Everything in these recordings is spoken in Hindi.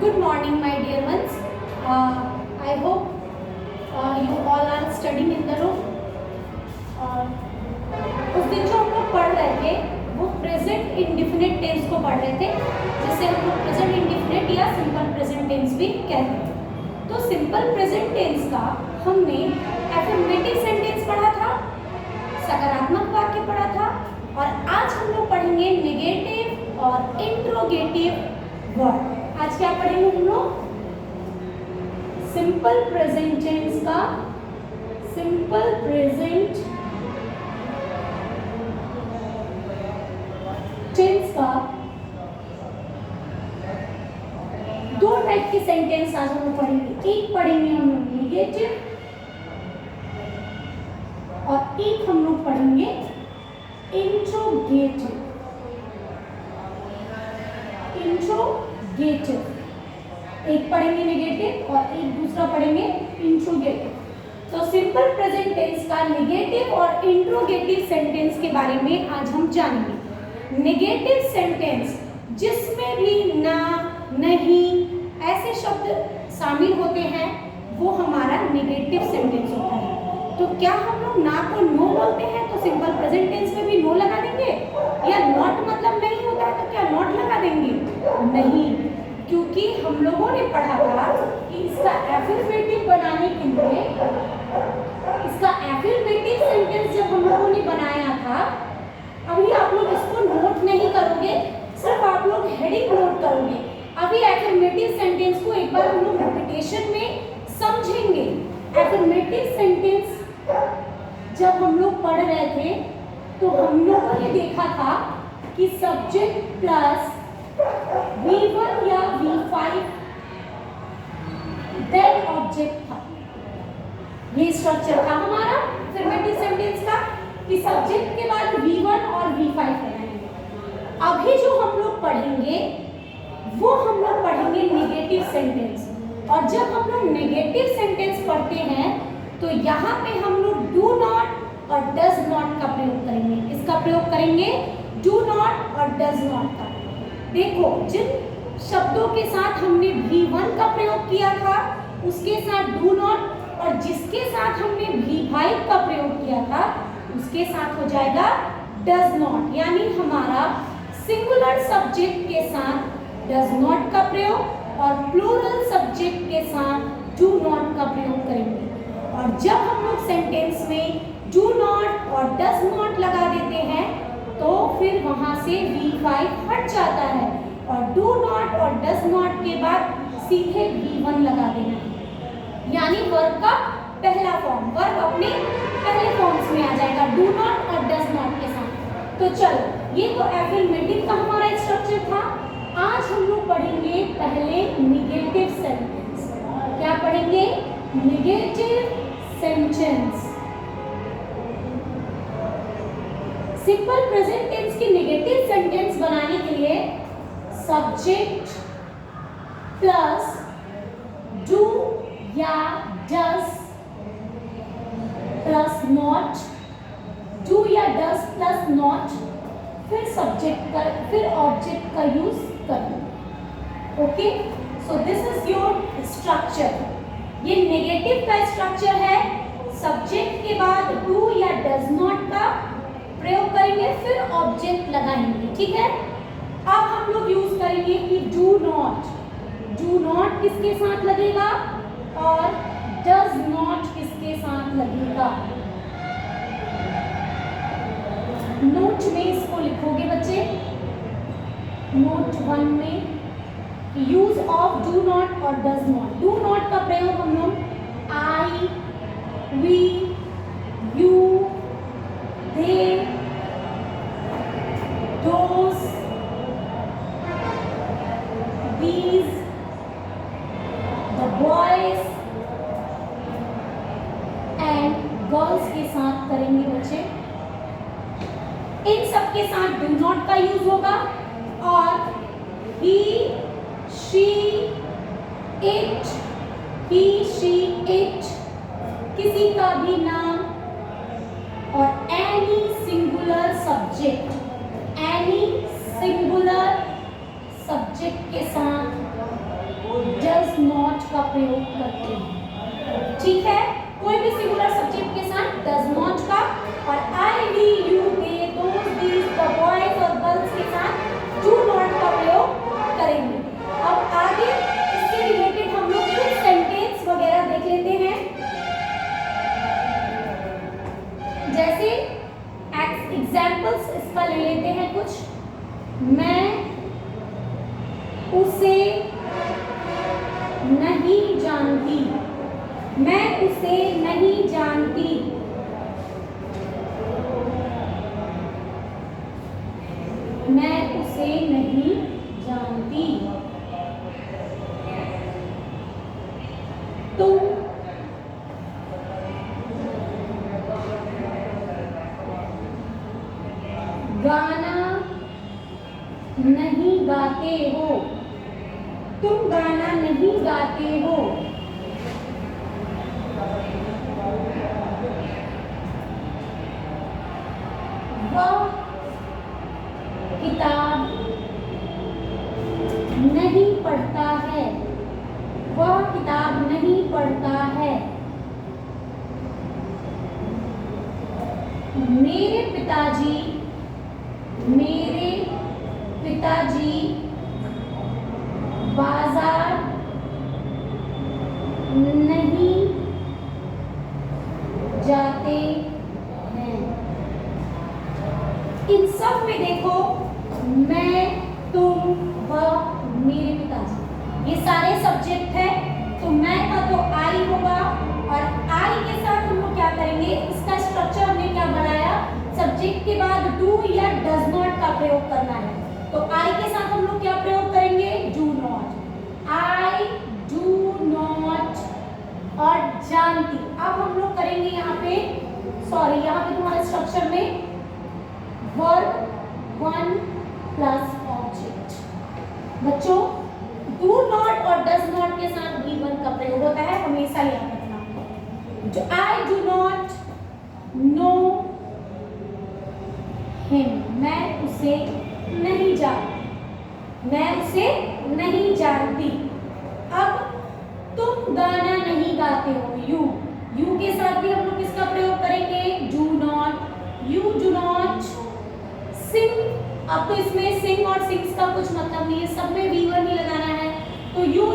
Good morning, my dear ones. I hope you all are studying in the room. उस दिन जो हम लोग पढ़ रहे थे वो प्रेजेंट इंडिफिनिट टेंस को पढ़ रहे थे, जिसे हम लोग प्रेजेंट इंडिफिनिट या सिंपल प्रेजेंट टेंस भी कहते हैं। तो सिंपल प्रेजेंट टेंस का हमने एफर्मेटिव सेंटेंस पढ़ा था, सकारात्मक वाक्य पढ़ा था, और आज हम लोग पढ़ेंगे नेगेटिव और इंट्रोगेटिव वर्ड। आज क्या पढ़ेंगे हम लोग? सिंपल प्रेजेंट टेंस का सिंपल प्रेजेंट टेंस का दो टाइप के सेंटेंस आज हम लोग पढ़ेंगे। एक पढ़ेंगे हम लोग नेगेटिव और एक हम लोग पढ़ेंगे इंट्रोगेटिव। एक पढ़ेंगे नेगेटिव और एक दूसरा पढ़ेंगे इंट्रोगेटिव। तो सिंपल प्रेजेंट टेंस का नेगेटिव और इंट्रोगेटिव सेंटेंस के बारे में आज हम जानेंगे। नेगेटिव सेंटेंस जिसमें भी ना, नहीं ऐसे शब्द शामिल होते हैं वो हमारा नेगेटिव सेंटेंस होता है। तो क्या हम लोग ना को नो बोलते हैं तो सिंपल प्रेजेंट टेंस में भी नो लगा देंगे, या नॉट मतलब नहीं होता है तो क्या नॉट लगा देंगे? नहीं, क्योंकि हम लोगों ने पढ़ा था कि इसका एफर्मेटिव बनाने के लिए, इसका एफर्मेटिव सेंटेंस जब हम लोगों ने बनाया था, अभी आप लोग इसको नोट नहीं करोगे, सिर्फ आप लोग हेडिंग नोट करोगे। अभी एफर्मेटिव सेंटेंस को एक बार हम लोग रिपीटेशन में समझेंगे। एफर्मेटिव सेंटेंस जब हम लोग पढ़ रहे थे तो हम लोगों ने देखा था कि सब्जेक्ट प्लस V1 या V5 देन ऑब्जेक्ट था। ये स्ट्रक्चर था हमारा एफर्मेटिव सेंटेंस का कि सब्जेक्ट के बाद V1 और V5 लगाएंगे। अभी जो हम लोग पढ़ेंगे वो हम लोग पढ़ेंगे नेगेटिव सेंटेंस। और जब हम लोग नेगेटिव सेंटेंस पढ़ते हैं तो यहाँ पे हम लोग डू नॉट और डज नॉट का प्रयोग करेंगे। किसका प्रयोग करेंगे? डू नॉट और डज नॉट का। देखो, जिन शब्दों के साथ हमने V1 का प्रयोग किया था उसके साथ डू नॉट, और जिसके साथ हमने V5 का प्रयोग किया था उसके साथ हो जाएगा डज नॉट। यानी हमारा सिंगुलर सब्जेक्ट के साथ डज नॉट का प्रयोग और प्लूरल सब्जेक्ट के साथ डू नॉट का प्रयोग करेंगे। और जब हम लोग सेंटेंस में डू नॉट और डज नॉट लगा देते हैं तो फिर वहां से V5 हट जाता है और डू नॉट और डज नॉट के बाद सीधे V1 लगा देना है। यानी वर्ब का पहला फॉर्म, वर्ब अपने पहले फॉर्म्स में आ जाएगा डू नॉट और डज नॉट के साथ। तो चलो, ये तो एफर्मेटिव का हमारा स्ट्रक्चर था। आज हम लोग पढ़ेंगे पहले नेगेटिव सेंटेंस। क्या पढ़ेंगे? Negative sentence. Simple present tense की नेगेटिव सेंटेंस बनाने के लिए सब्जेक्ट प्लस डू या डज प्लस नॉट, डू या डज प्लस नॉट, फिर सब्जेक्ट का, फिर ऑब्जेक्ट का यूज करना। Okay, so this is your structure. ये नेगेटिव का स्ट्रक्चर है। सब्जेक्ट के बाद डू या डज नॉट का प्रयोग करेंगे, फिर ऑब्जेक्ट लगाएंगे। ठीक है, अब हम लोग यूज करेंगे कि डू नॉट। डू नॉट किसके साथ लगेगा और डज नॉट किसके साथ लगेगा? नोट में इसको लिखोगे बच्चे, नोट 1 में यूज ऑफ डू नॉट और डज नॉट। डू नॉट का प्रयोग हम लोग I, we, you, they, those, these, the boys and girls के साथ करेंगे बच्चे। इन सब के साथ डू नॉट का यूज होगा और he, she, it, he, she, it, किसी का भी नाम, और any singular subject, any singular subject के साथ डज नॉट का प्रयोग करते हैं। ठीक है, कोई भी सिंगुलर सब्जेक्ट के साथ डज नॉट का, और I, we, you, they, those, these, the boys और गर्ल्स के साथ डू नॉट का प्रयोग करेंगे। अब आगे इससे रिलेटेड हम लोग कुछ सेंटेंस वगैरह देख लेते हैं। जैसे एग्जाम्पल्स इसका ले लेते हैं कुछ। मैं उसे नहीं जानती, मैं उसे नहीं जानती, मैं उसे नहीं जानती। तुम गाना नहीं गाते हो, तुम गाना नहीं गाते हो। वह किताब नहीं पढ़ता है, वह किताब नहीं पढ़ता है। मेरे पिताजी बाजार नहीं जाते हैं। इन सब में देखो, मैं, तुम, वह, मेरे पिताजी, ये सारे सब्जेक्ट है। तो मैं का तो आई होगा, और आई के साथ हम लोग क्या करेंगे, इसका स्ट्रक्चर हमने क्या बनाया, सब्जेक्ट के बाद डू या डज नॉट का प्रयोग करना है। तो आई के साथ हम लोग क्या प्रयोग करेंगे, do not. I do not, और जानती। अब हम लोग करेंगे यहाँ पे, सॉरी यहाँ पे तुम्हारे स्ट्रक्चर में वर्ब 1 प्लस ऑब्जेक्ट। बच्चों, डू नॉट और डज नॉट के साथ V1 का प्रयोग होता है, हमेशा याद रखना। जो I do not know him, मैं उसे नहीं जानती, मैं उसे नहीं जानती। अब तुम गाना नहीं गाते हो, यू के साथ भी हम लोग किसका प्रयोग करेंगे, do not. You do not sing. अब तो इसमें सिंग और सिंग्स का कुछ मतलब नहीं है, सब में V1 ही लगाना है। तो you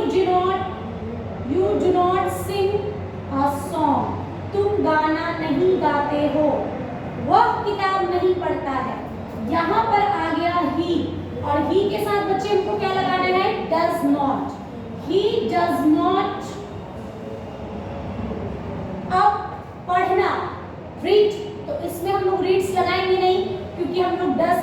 do not sing a song, तुम गाना नहीं गाते हो। वह किताब नहीं पढ़ता है, यहाँ पर आ गया ही, और ही के साथ बच्चे हमको क्या लगाना है, does not. He does not. अब पढ़ना, रीड, तो इसमें हम लोग रीड्स लगाएंगे नहीं, क्योंकि हम लोग डज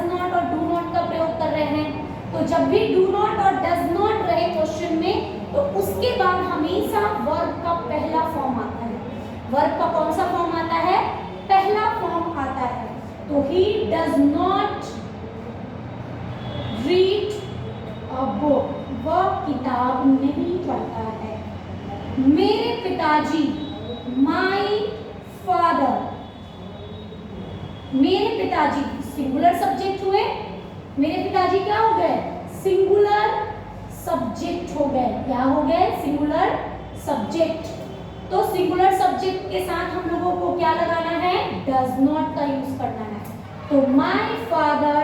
नॉट और डू नॉट का प्रयोग कर रहे हैं। तो जब भी डू नॉट और डज नॉट रहे क्वेश्चन में, तो उसके बाद हमेशा वर्ब का पहला फॉर्म आता है। वर्ब का कौन सा फॉर्म आता है, पहला फॉर्म आता है। तो he does not read a book, वह किताब नहीं पढ़ता है। मेरे पिताजी, माई फादर, मेरे पिताजी सिंगुलर सब्जेक्ट हुए, मेरे पिताजी क्या हो गए, सिंगुलर सब्जेक्ट हो गए। क्या हो गए, सिंगुलर सब्जेक्ट। तो सिंगुलर सब्जेक्ट के साथ हम लोगों को क्या लगाना है, डज नॉट का यूज करना है। तो my father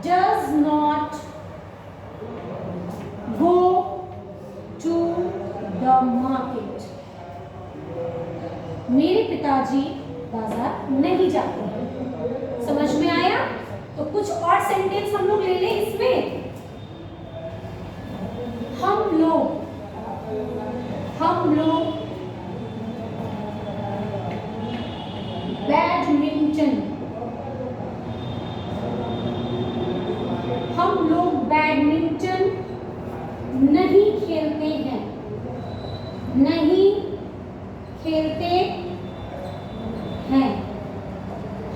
does not go to the market, मेरे पिताजी बाजार नहीं जाते। समझ में आया? तो कुछ और सेंटेंस हम लोग ले लें इसमें। हम लोग बैडमिंटन, हम लोग बैडमिंटन नहीं खेलते हैं, नहीं खेलते हैं।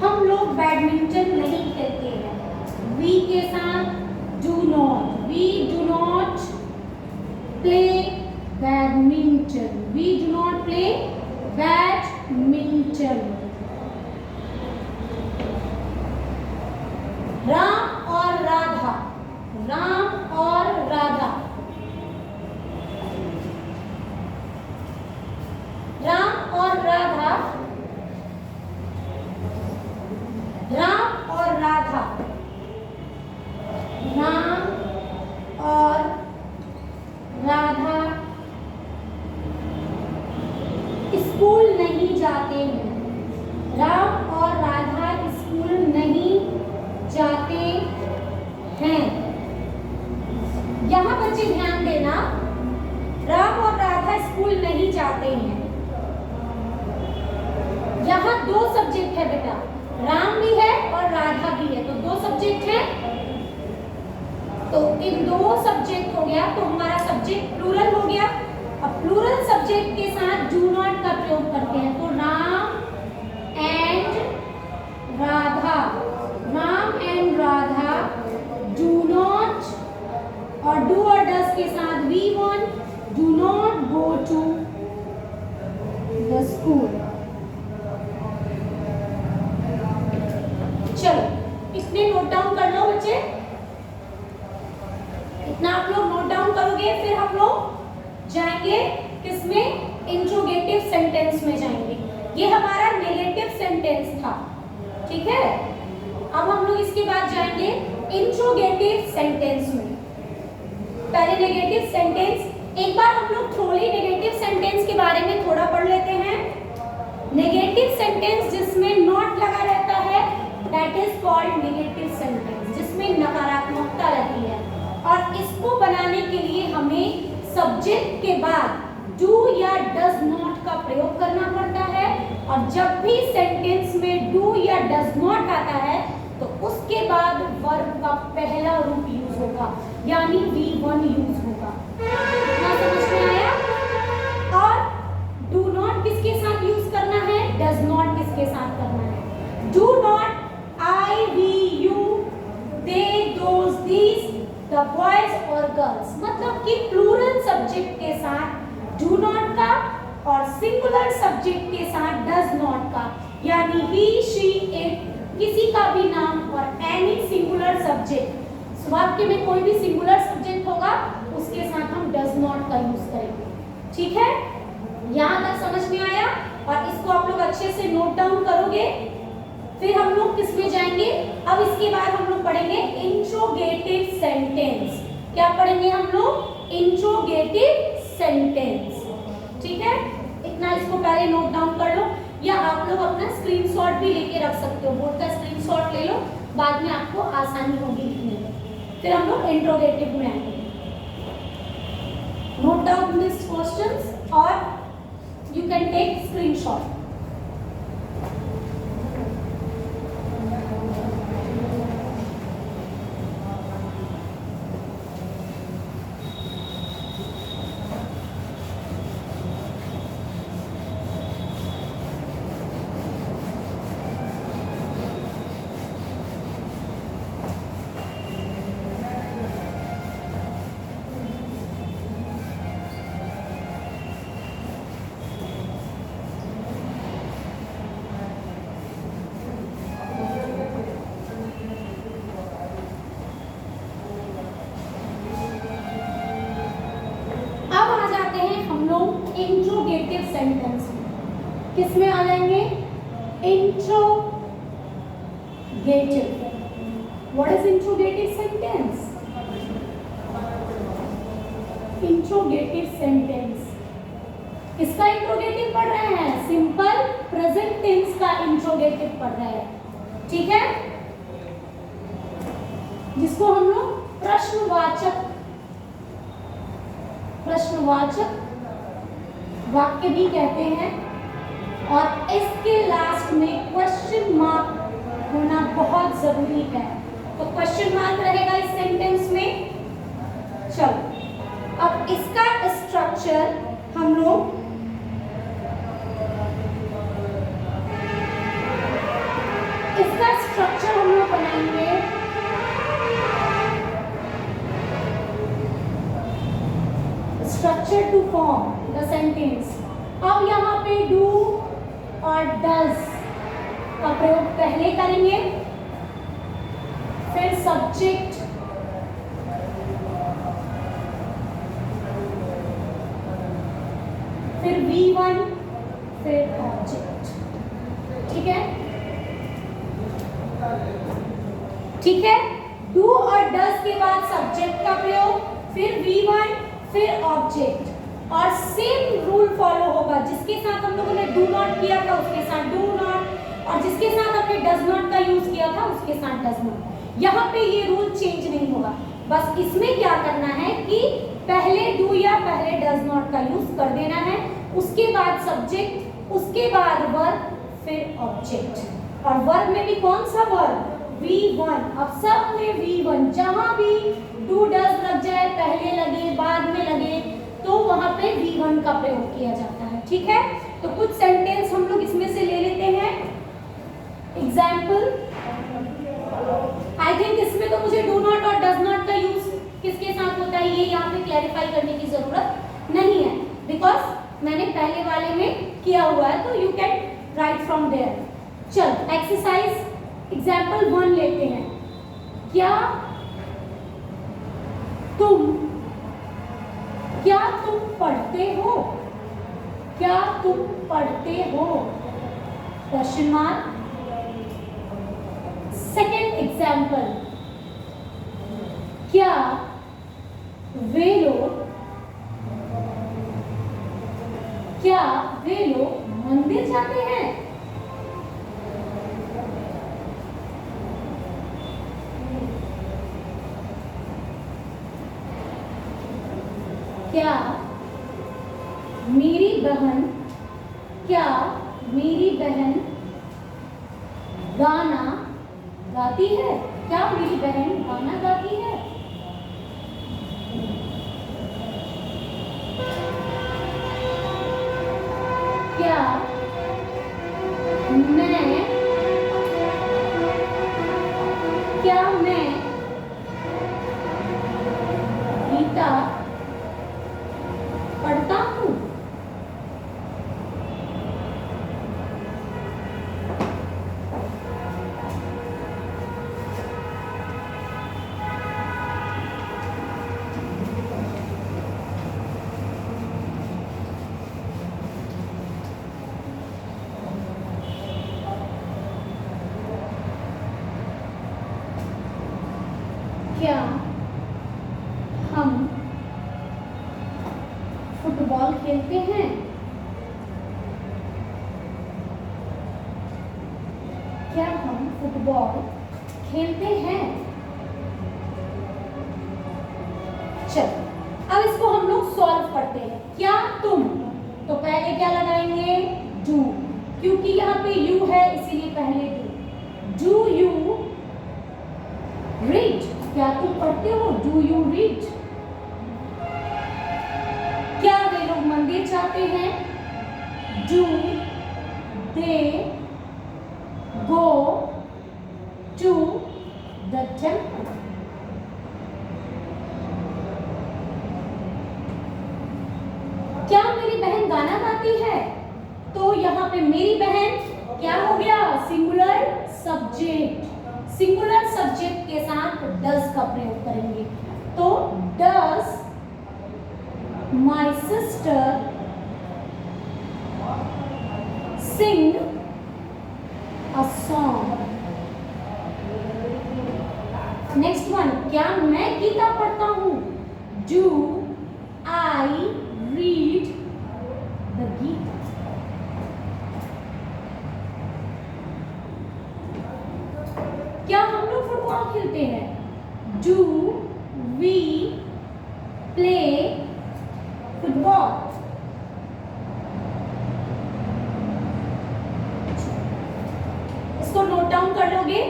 हम लोग बैडमिंटन नहीं खेलते हैं। वी के साथ do not, we do not play badminton, we do not play badminton. Ram और राधा, राम और राधा, बच्चे ध्यान देना, राम और राधा स्कूल नहीं जाते हैं। यहाँ दो सब्जेक्ट है बेटा, राम भी है और राधा भी है, तो दो सब्जेक्ट है। तो इन दो सब्जेक्ट हो गया, तो हमारा सब्जेक्ट प्लूरल हो गया। अब प्लूरल सब्जेक्ट के साथ डू नॉट का प्रयोग करते हैं, तो Ram and Radha, Ram and Radha do not, और डू और डस के साथ we one do not go to the school. चलो इतने नोट डाउन कर लो बच्चे, इतना आप लोग नोट डाउन करोगे, फिर हम लोग जाएंगे किसमें, इंट्रोगेटिव सेंटेंस में जाएंगे। ये हमारा नेगेटिव सेंटेंस था, ठीक है। अब हम लोग इसके बाद जाएंगे इंट्रोगेटिव सेंटेंस में। पहले नेगेटिव सेंटेंस, एक बार हम लोग थोड़ी नेगेटिव सेंटेंस के बारे में थोड़ा पढ़ लेते हैं। नेगेटिव सेंटेंस जिसमें नॉट लगा रहता है, that is called negative sentence, जिसमें नकारात्मकता रहती है। और इसको बनाने के लिए हमें सब्जेक्ट के बाद डू या डज नॉट का प्रयोग करना पड़ता है। और जब भी सेंटेंस में डू या डज नॉट आता है, तो उसके बाद वर्ब का पहला रूप यूज होगा, यानी V1 यूज होगा। इतना समझ में आया? और डू नॉट किसके साथ यूज करना है, डज नॉट किसके साथ करना है। Do not I, we, you, they, those, these, the boys और girls, मतलब कि प्लूरल सब्जेक्ट के साथ डू नॉट का और सिंगुलर सब्जेक्ट के साथ डज नॉट का, यानी he, she, it, किसी का भी नाम और एनी सिंगुलर सब्जेक्ट, वाक्य में कोई भी सिंगुलर सब्जेक्ट होगा उसके साथ हम डज नॉट का यूज करेंगे, ठीक है। यहाँ तक समझ में आया? और इसको आप लोग अच्छे से नोट डाउन करोगे। फिर हम लोग किस में जाएंगे, अब इसके बाद हम लोग पढ़ेंगे इंट्रोगेटिव सेंटेंस। क्या पढ़ेंगे हम लोग, इंट्रोगेटिव सेंटेंस, ठीक है। इतना इसको पहले नोट डाउन कर लो, या आप लोग अपना स्क्रीनशॉट भी लेके रख सकते हो, बोर्ड का स्क्रीनशॉट ले लो, बाद में आपको आसानी होगी लिखने में। फिर हम लोग इंट्रोगेटिव में आएंगे। नोट डाउन दिस क्वेश्चंस और you can take screenshot. Interrogative sentence में किसमें आ जाएंगे, interrogative. What is interrogative sentence? Interrogative sentence किसका इंट्रोगेटिव पढ़ रहे हैं, सिंपल प्रेजेंट टेंस का इंट्रोगेटिव पढ़ रहे हैं, ठीक है, जिसको हम लोग प्रश्नवाचक वाक्य भी कहते हैं। और इसके लास्ट में क्वेश्चन मार्क होना बहुत जरूरी है, तो क्वेश्चन मार्क रहेगा इस सेंटेंस में। चलो अब इसका स्ट्रक्चर हम लोग बनाएंगे। Structure to form the sentence. अब यहाँ पे डू और डज का प्रयोग पहले करेंगे, फिर सब्जेक्ट, फिर V1, फिर ऑब्जेक्ट, ठीक है, ठीक है। डू और डज के बाद सब्जेक्ट का प्रयोग, फिर V1, फिर ऑब्जेक्ट, और सेम रूल फॉलो होगा। जिसके साथ हम लोगों ने डू नॉट किया था उसके साथ डू नॉट, और जिसके साथ हमने डज नॉट का यूज किया था उसके साथ डज नॉट। यहाँ पे ये रूल चेंज नहीं होगा। बस इसमें क्या करना है कि पहले डू या पहले डज नॉट का यूज कर देना है, उसके बाद सब्जेक्ट, उसके बाद वर्ब, फिर ऑब्जेक्ट। और वर्ब में भी कौन सा वर्ब? V1। अब सब में V1, जहां भी डू डज लग जाए, पहले लगे बाद में लगे, तो वहां पे V1 का प्रयोग किया जाता है। ठीक है, तो कुछ सेंटेंस हम लोग इसमें से ले लेते हैं। एग्जाम्पल, आई थिंक इसमें तो मुझे डू नॉट और डज नॉट का यूज किसके साथ होता है ये यहाँ पे क्लैरिफाई करने की जरूरत नहीं है, बिकॉज मैंने पहले वाले में किया हुआ है, तो you can write from there. चल एक्सरसाइज एग्जाम्पल 1 लेते हैं। क्या तुम पढ़ते हो? क्या तुम पढ़ते हो? Question mark. सेकेंड एग्जाम्पल, क्या वे लोग मंदिर जाते हैं? क्या मेरी बहन गाना गाती है? क्या मेरी बहन गाना गाती है? क्या मैं गीता पढ़ता हूँ? क्या हम फुटबॉल खेलते हैं? क्या हम फुटबॉल खेलते हैं? चलो अब इसको हम लोग सॉल्व करते हैं। क्या तुम, तो पहले क्या लगाएंगे? डू, क्योंकि यहाँ पे यू है इसीलिए पहले डू यू रीड? क्या तुम पढ़ते हो? Do you read? क्या वे लोग मंदिर जाते हैं? Do they go to the temple? क्या मेरी बहन गाना गाती है? तो यहाँ पे मेरी बहन क्या हो गया? Singular subject. सिंगुलर सब्जेक्ट के साथ डज का प्रयोग करेंगे, तो does my sister sing a song? Next one, क्या मैं गीता पढ़ता हूँ? Do I read the Gita? क्या हम लोग फुटबॉल खेलते हैं? Do we play football? इसको नोट डाउन कर लोगे?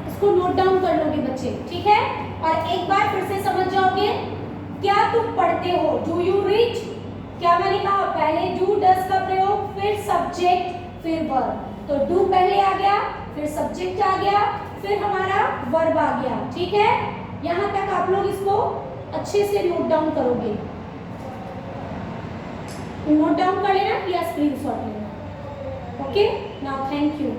इसको नोट डाउन कर लोगे बच्चे, ठीक है? और एक बार फिर से समझ जाओगे। क्या तुम पढ़ते हो? Do you read? क्या मैंने कहा? पहले डू डज का प्रयोग, फिर सब्जेक्ट, फिर वर्ब। तो डू पहले आ गया, फिर सब्जेक्ट आ गया, फिर हमारा वर्ब आ गया। ठीक है, यहाँ तक आप लोग इसको अच्छे से नोट डाउन करोगे। नोट डाउन कर लेना या स्क्रीनशॉट लेना। Okay, now thank you.